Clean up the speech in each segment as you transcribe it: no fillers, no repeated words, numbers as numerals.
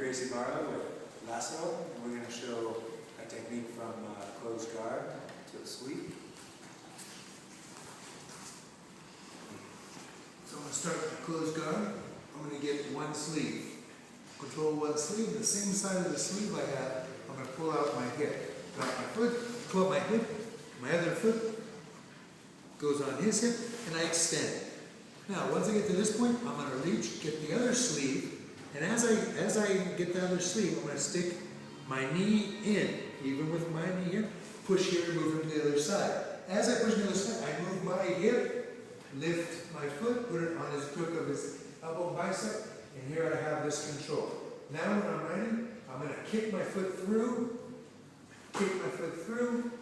Gracie Barlow with Lasso. We're going to show a technique from closed guard to a sweep. So I'm going to start with closed guard. I'm going to get one sleeve. Control one sleeve. The same side of the sleeve I have, I'm going to pull out my hip. Drop my foot, pull out my hip, my other foot goes on his hip, and I extend. Now, once I get to this point, I'm going to reach, get the other sleeve, and as I get the other sleeve, I'm going to stick my knee in, even with my knee here, push here, move it to the other side. As I push to the other side, I move my hip, lift my foot, put it on his crook of his elbow bicep, and here I have this control. Now when I'm ready, I'm going to kick my foot through,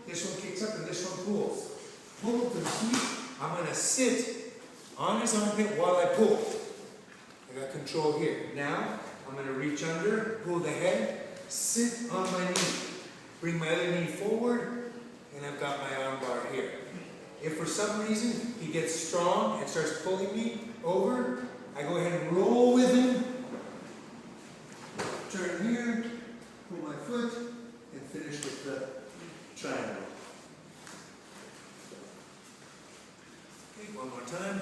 this one kicks up and this one pulls. Pull to the sweep, I'm going to sit on his armpit while I pull. I got control here. Now, I'm going to reach under, pull the head, sit on my knee. Bring my other knee forward, and I've got my arm bar here. If for some reason he gets strong and starts pulling me over, I go ahead and roll with him, turn here, pull my foot, and finish with the triangle. Okay, one more time.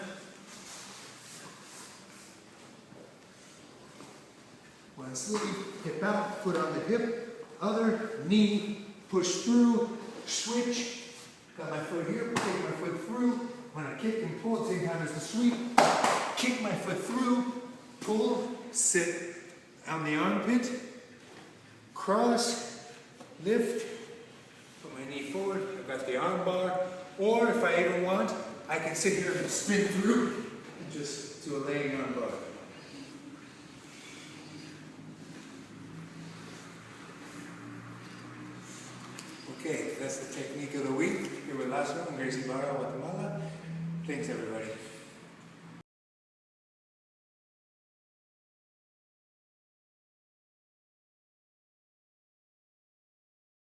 One sleeve, hip out, foot on the hip, other knee, push through, switch. Got my foot here, take my foot through. When I kick and pull at the same time as the sweep, kick my foot through, pull, sit on the armpit, cross, lift, put my knee forward. I've got the arm bar. Or if I even want, I can sit here and spin through and just do a laying arm bar. Okay, that's the technique of the week. Here with Lasso and Gracie Barlow, Guatemala. Thanks, everybody.